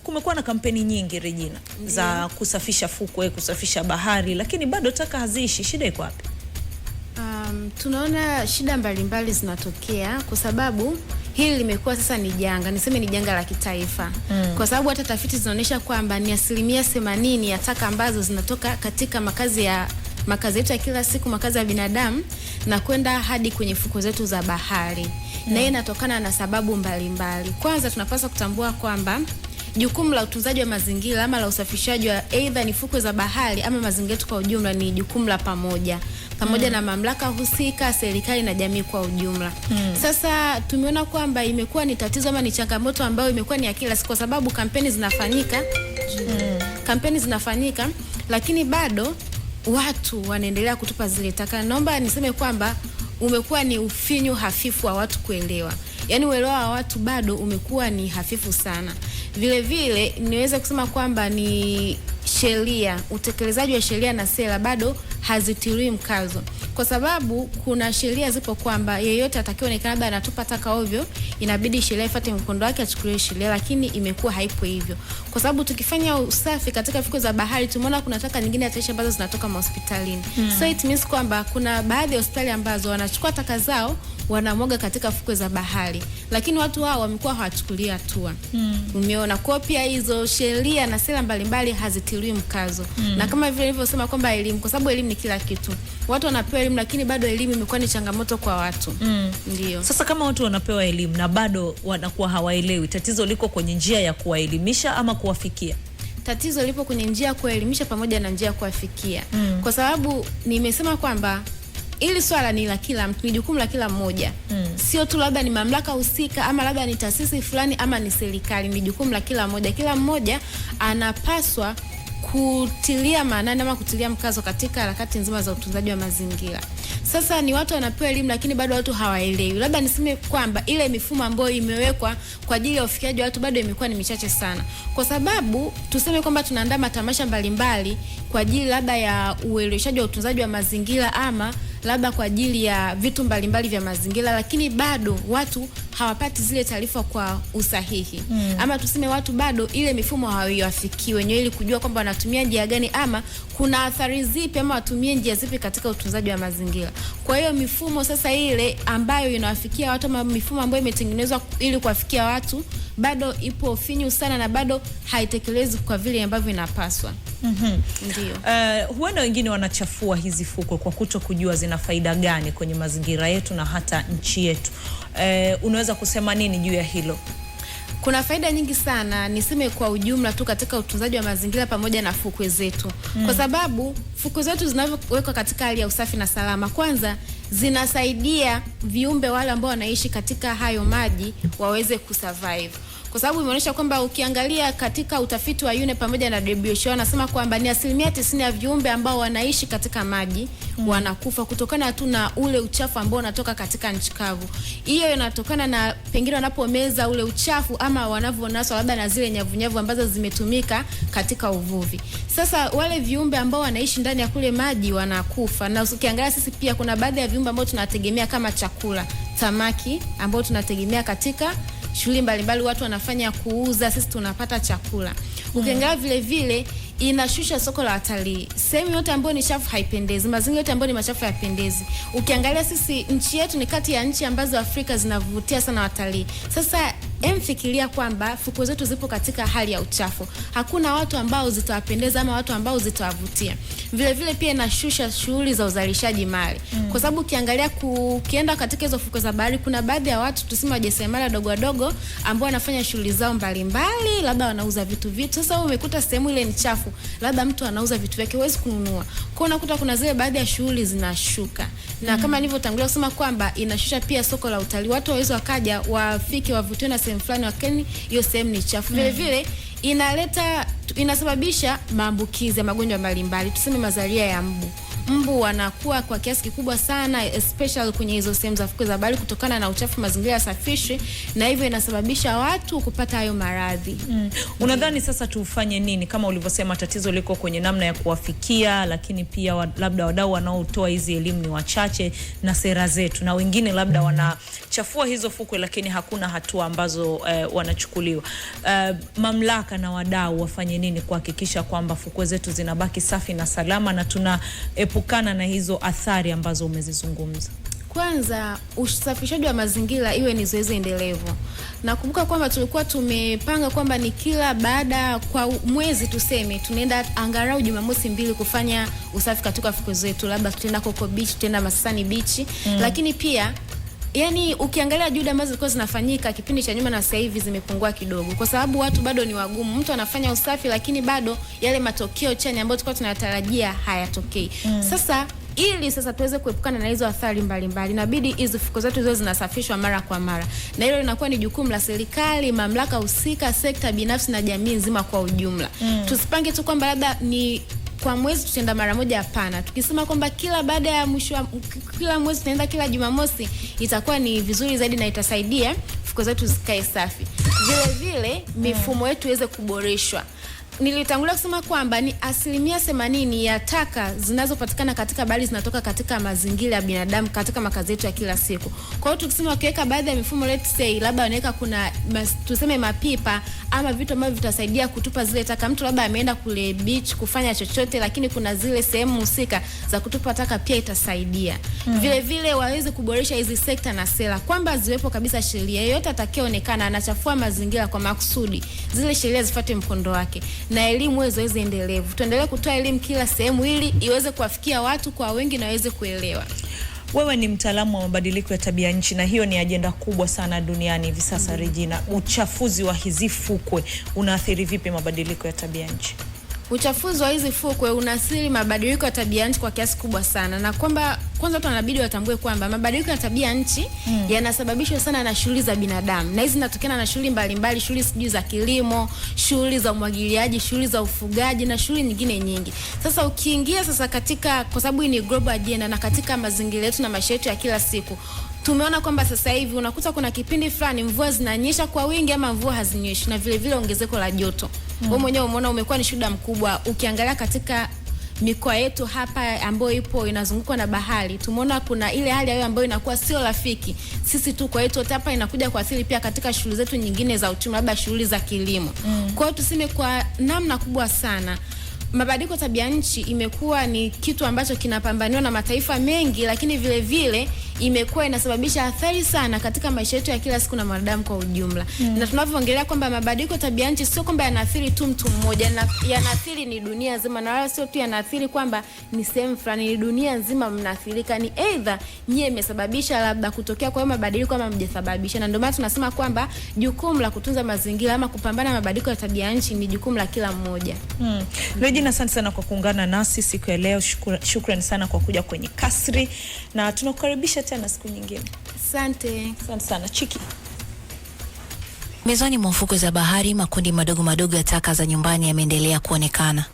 kumekuwa na kampeni nyingi Regina za kusafisha fukwe, kusafisha bahari, lakini bado taka haziishi. Shida iko wapi? Tunaona shida mbalimbali zinatokea kwa sababu hili limekuwa sasa ni janga, niseme ni janga la kitaifa. Kwa sababu hata tafiti zinaonyesha kwamba ni 80% ya taka ambazo zinatoka katika makazi yetu ya kila siku, makazi ya binadamu, na kwenda hadi kwenye fukwe zetu za bahari. Na hii inatokana na sababu mbalimbali. Kwanza tunapaswa kutambua kwamba jukumu la utunzaji wa mazingira ama la usafishaji wa aidha ni fukwe za bahari ama mazingira yetu kwa ujumla ni jukumu la pamoja na mamlaka husika, serikali na jamii kwa ujumla. Sasa tumeona kwamba imekuwa ni tatizo ama ni changamoto ambayo imekuwa ni ya kila siku, kwa sababu kampeni zinafanyika lakini bado watu wanaendelea kutupa zile taka. Naomba niseme kwamba umekuwa ni ufinyu hafifu wa watu kuelewa. Yaani uelewa wa watu bado umekuwa ni hafifu sana. Vile vile niweze kusema kwamba ni sheria, utekelezaji wa sheria na sera bado hazitiliwi mkazo. Kwa sababu kuna sheria zipo kwamba yeyote atakayeonekana labda anatupa taka ovyo, inabidi sheria ifuate mkondo wake, achukuliwe sheria, lakini imekuwa haipo hivyo. Kwa sababu tukifanya usafi katika fukwe za bahari, tumeona kuna taka nyingine hata ambazo zinatoka hospitalini. So it means kwamba kuna baadhi ya hospitali ambazo wanachukua taka zao wanamwaga katika fukwe za bahari, lakini watu hao wamekuwa hawachukulia hatua. Umeona, kwa pia hizo sheria na sera mbalimbali hazitiliwi mkazo. Na kama vile nilivyosema kwamba elimu, kwa sababu elimu ni kila kitu. Watu wanapewa elimu lakini bado elimu imekuwa ni changamoto kwa watu. Ndio. Sasa kama watu wanapewa elimu na bado wanakuwa hawaelewi, tatizo liko kwenye njia ya kuwaelimisha ama kuwafikia? Tatizo lipo kwenye njia ya kuwaelimisha pamoja na njia ya kuwafikia. Kwa sababu nimesema kwamba ili swala ni la kila mtu, ni jukumu la kila mmoja. Sio tu labda ni mamlaka husika ama labda ni taasisi fulani ama ni serikali, ni jukumu la kila mmoja. Kila mmoja anapaswa kutilia maanani ama kutilia mkazo katika harakati nzima za utunzaji wa mazingira. Sasa ni watu wanapewa elimu lakini bado watu hawaelewi. Labda niseme kwamba ile mifumo ambayo imewekwa kwa ajili ya ufikiaji wa watu bado imekuwa ni michache sana. Kwa sababu tuseme kwamba tunaandaa matamasha mbalimbali kwa ajili labda ya ueleweshaji wa utunzaji wa mazingira ama labda kwa ajili ya vitu mbalimbali vya mazingira, lakini bado watu hawapati zile taarifa kwa usahihi. Ama tuseme watu bado ile mifumo hawaiwafikii wenyewe ili kujua kwamba wanatumia njia gani ama kuna athari zipi ama watumie njia zipi katika utunzaji wa mazingira. Kwa hiyo mifumo sasa ile ambayo inawafikia watu ama mifumo ambayo imetengenezwa ili kuwafikia watu bado ipo finyu sana na bado haitekelezwi kwa vile ambavyo inapaswa. Ndio. Huenda wengine wanachafua hizi fukwe kwa kuto kujua zina faida gani kwenye mazingira yetu na hata nchi yetu. Unaweza kusema nini juu ya hilo? Kuna faida nyingi sana, niseme kwa ujumla tu katika utunzaji wa mazingira pamoja na fukwe zetu. Kwa sababu fukwe zetu zinawekwa katika hali ya usafi na salama. Kwanza zinasaidia viumbe wale ambao wanaishi katika hayo maji waweze kusurvive. Kwa sababu imeonyesha kwamba ukiangalia katika utafiti wa UNEP pamoja na WHO wanasema kwamba ni 90% ya viumbe ambao wanaishi katika maji wanakufa kutokana tu na ule uchafu ambao unatoka katika nchi kavu. Hiyo inatokana na pengine wanapomeza ule uchafu ama wanavyonaswa labda na zile nyavunyavu ambazo zimetumika katika uvuvi. Sasa wale viumbe ambao wanaishi ndani ya kule maji wanakufa. Na ukiangalia sisi pia kuna baadhi ya viumbe ambao tunategemea kama chakula, samaki ambao tunategemea katika shughuli mbalimbali watu wanafanya kuuza, sisi tunapata chakula. Ukiangalia vile vile inashusha soko la watalii. Sehemu yote ambayo ni chafu haipendezi, mazingira yote ambayo ni machafu hayapendezi. Ukiangalia sisi nchi yetu ni kati ya nchi ambazo Afrika zinavutia sana watalii. Sasa emfikiria kwamba fukwe zetu zipo katika hali ya uchafu. Hakuna watu ambao zitawapendeza ama watu ambao zitawavutia. Vile vile pia inashusha shughuli za uzalishaji mali. Kwa sababu ukiangalia ukienda katika hizo fukwe za bahari kuna baadhi ya watu tuseme wajasiriamali wadogo ambao wanafanya shughuli zao mbalimbali, labda wanauza vitu. Sasa umekuta sehemu ile ni chafu, labda mtu anauza vitu vyake huwezi kununua. Kwa unakuta kuna zile baadhi ya shughuli zinashuka. Na kama nilivyotangulia kusema kwamba inashusha pia soko la utalii. Watu waweza wakaja wafike wavutiwe na sehemu fulani wakeni hiyo sehemu ni chafu. Vile vile inasababisha maambukizi ya magonjwa mbalimbali, tuseme mazalia ya mbu. mbu wanakuwa kwa kiasi kikubwa sana, especially kwenye hizo sehemu za fukwe za bahari, kutokana na uchafu mazingira yasafishi, na hivyo inasababisha watu kupata hayo maradhi. Unadhani sasa tufanye nini? Kama ulivyosema, tatizo liko kwenye namna ya kuwafikia, lakini pia labda wadau wanaotoa hizi elimu ni wachache, na sera zetu, na wengine labda wanachafua hizo fukwe lakini hakuna hatua ambazo wanachukuliwa. Mamlaka na wadau wafanye nini kuhakikisha kwamba fukwe zetu zinabaki safi na salama na tunaepukana na hizo athari ambazo umezizungumza? Kwanza, usafishaji wa mazingira iwe ni zoezi endelevu. Nakumbuka kwamba tulikuwa tumepanga kwamba ni kila baada kwa mwezi tuseme tunaenda angalau Jumamosi 2 kufanya usafi katika fukwe zetu, labda tutaenda Coco Beach, tutaenda Masasani Beach. Lakini pia yani ukiangalia juhudi ambazo zilikuwa zinafanyika kipindi cha nyuma na sasa hivi zimepungua kidogo, kwa sababu watu bado ni wagumu. Mtu anafanya usafi lakini bado yale matokeo chanya ambayo tulikuwa tunayatarajia hayatokei. Sasa tuweze kuepukana na hizo athari mbalimbali, inabidi hizo fukwe zetu ziwe zinasafishwa mara kwa mara, na hilo linakuwa ni jukumu la serikali, mamlaka husika, sekta binafsi na jamii nzima kwa ujumla. Tusipange tu kwamba labda ni kwa mwezi tutaenda mara moja, hapana. Tukisema kwamba kila baada ya kila mwezi tunaenda kila Jumamosi, itakuwa ni vizuri zaidi na itasaidia fukwe zetu zikae safi. Vile vile mifumo yetu iweze kuboreshwa. Nilitangulia kusema kwamba ni 80% ya taka zinazopatikana katika bahari zinatoka katika mazingira ya binadamu katika makazi yetu ya kila siku. Kwa hiyo tukisema ukiweka baadhi ya mifumo, let's say labda wanaweka kuna tuseme mapipa ama vitu ambavyo vitasaidia kutupa zile taka. Mtu labda ameenda kule beach kufanya chochote, lakini kuna zile sehemu husika za kutupa taka, pia itasaidia. Vile vile waweze kuboresha hizi sekta na sera, kwamba ziwepo kabisa sheria yoyote atakayeonekana anachafua mazingira kwa makusudi, zile sheria zifuate mkondo wake, na elimu iwe zoezi endelevu. Tuendelee kutoa elimu kila sehemu ili iweze kuwafikia watu kwa wengi na waweze kuelewa. Wewe ni mtaalamu wa mabadiliko ya tabia nchi, na hiyo ni ajenda kubwa sana duniani hivi sasa. Regina, uchafuzi wa hizi fukwe unaathiri vipi mabadiliko ya tabia nchi? Uchafuzi wa hizi fukwe unaathiri mabadiliko ya tabia nchi kwa kiasi kubwa sana, na kwamba kwanza watu wanabidi watambue kwamba mabadiliko ya tabia nchi yanasababishwa sana na shughuli za binadamu, na hizi zinatokana na shughuli mbalimbali, shughuli sijui za kilimo, shughuli za umwagiliaji, shughuli za ufugaji na shughuli nyingine nyingi. Sasa ukiingia sasa katika, kwa sababu hii ni global agenda, na katika mazingira yetu na maisha yetu ya kila siku, tumeona kwamba sasa hivi unakuta kuna kipindi fulani mvua zinanyesha kwa wingi ama mvua hazinyeshi, na vile vile ongezeko la joto. Wewe mwenyewe umeona, umekuwa ni shuhuda mkubwa. Ukiangalia katika mikoa yetu hapa ambayo ipo inazungukwa na bahari, tumeona kuna ile hali ya ambayo inakuwa sio rafiki sisi tu kwa yetu hapa, inakuja kuathiri pia katika shughuli zetu nyingine za uchumi, labda shughuli za kilimo. Kwa hiyo tuseme kwa namna kubwa sana mabadiliko ya tabia nchi imekuwa ni kitu ambacho kinapambaniwa na mataifa mengi, lakini vile vile imekuwa inasababisha athari sana katika maisha yetu ya kila siku na wanadamu kwa ujumla. Na tunavyoongelea kwamba mabadiliko ya tabia nchi sio kwamba yanaathiri tu mtu mmoja, na yanaathiri ni dunia nzima, na wala sio tu yanaathiri kwamba ni sehemu fulani, ni dunia nzima mnaathirika. Ni either nyie mmesababisha labda kutokea kwa mabadiliko ama mjasababisha, na ndio maana tunasema kwamba jukumu la kutunza mazingira ama kupambana na mabadiliko ya tabia nchi ni jukumu la kila mmoja. Regina, asante sana kwa kuungana nasi siku ya leo. Shukrani sana kwa kuja kwenye Kasri, na tunakukaribisha tena siku nyingine. Asante sana. Chiki. Mezani mwa fukwe za bahari, makundi madogo madogo ya taka za nyumbani yameendelea kuonekana.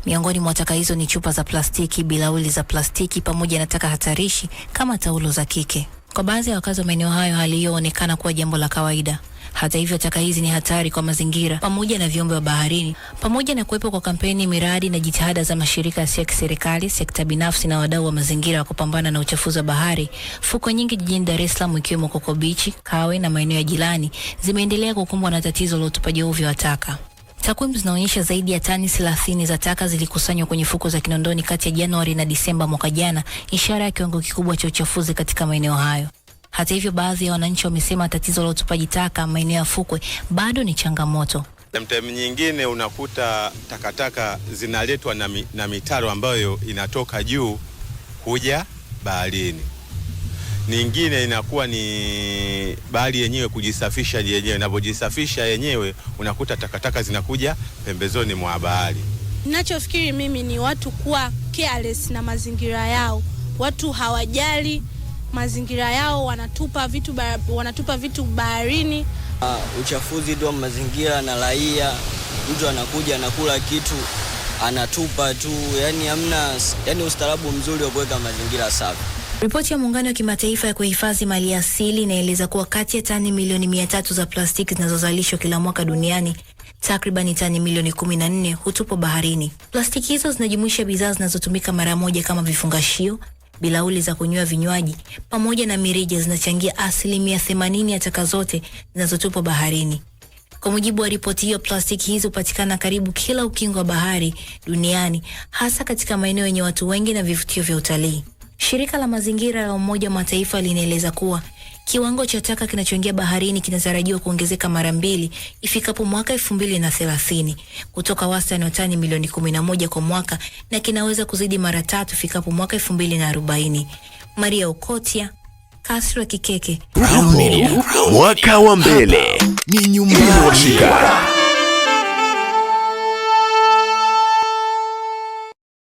Miongoni mwa taka hizo ni chupa za plastiki, bilauli za plastiki, pamoja na taka hatarishi kama taulo za kike. Kwa baadhi ya wakazi wa maeneo hayo, hali hiyo huonekana kuwa jambo la kawaida. Hata hivyo, taka hizi ni hatari kwa mazingira pamoja na viumbe wa baharini. Pamoja na kuwepo kwa kampeni, miradi na jitihada za mashirika ya kiserikali, sekta binafsi na wadau wa mazingira wa kupambana na uchafuzi wa bahari, fukwe nyingi jijini Dar es Salaam ikiwemo Coco Beach, Kawe na maeneo ya jirani zimeendelea kukumbwa na tatizo la utupaji ovyo wa taka. Takwimu zinaonyesha zaidi ya tani 30 za taka zilikusanywa kwenye fukwe za Kinondoni kati ya Januari na Disemba mwaka jana, ishara ya kiwango kikubwa cha uchafuzi katika maeneo hayo. Hata hivyo, baadhi ya wananchi wamesema tatizo la utupaji taka maeneo ya fukwe bado ni changamoto. Mtemi nyingine unakuta takataka zinaletwa na mitaro ambayo inatoka juu kuja baharini. Nyingine inakuwa ni bahari yenyewe kujisafisha yenyewe. Inapojisafisha yenyewe unakuta takataka zinakuja pembezoni mwa bahari. Ninachofikiri mimi ni watu kuwa careless na mazingira yao. Watu hawajali mazingira yao, wanatupa vitu baharini. Uchafuzi wa mazingira na raia, mtu anakuja anakula kitu anatupa tu, yani hamna ustaarabu mzuri wa kuweka mazingira safi. Ripoti ya Muungano wa Kimataifa ya Kuhifadhi Mali Asili inaeleza kuwa kati ya tani milioni 300 za plastiki zinazozalishwa kila mwaka duniani, takriban tani milioni 14 hutupwa baharini. Plastiki hizo zinajumuisha bidhaa zinazotumika mara moja kama vifungashio, bilauli za kunywa vinywaji, pamoja na mirija zinachangia 80% ya taka zote zinazotupwa baharini. Kwa mujibu wa ripoti hiyo, plastiki hizo hupatikana karibu kila ukingo wa bahari duniani, hasa katika maeneo yenye watu wengi na vivutio vya utalii. Shirika la mazingira la Umoja wa Mataifa linaeleza kuwa kiwango cha taka kinachoingia baharini kinatarajiwa kuongezeka mara 2 ifikapo mwaka 2030 kutoka wastani wa tani milioni 11 kwa mwaka, na kinaweza kuzidi mara 3 ifikapo mwaka 2040. Maria Okotia, Kasra Kikeke, Mwaka wa mbele ni nyumbani.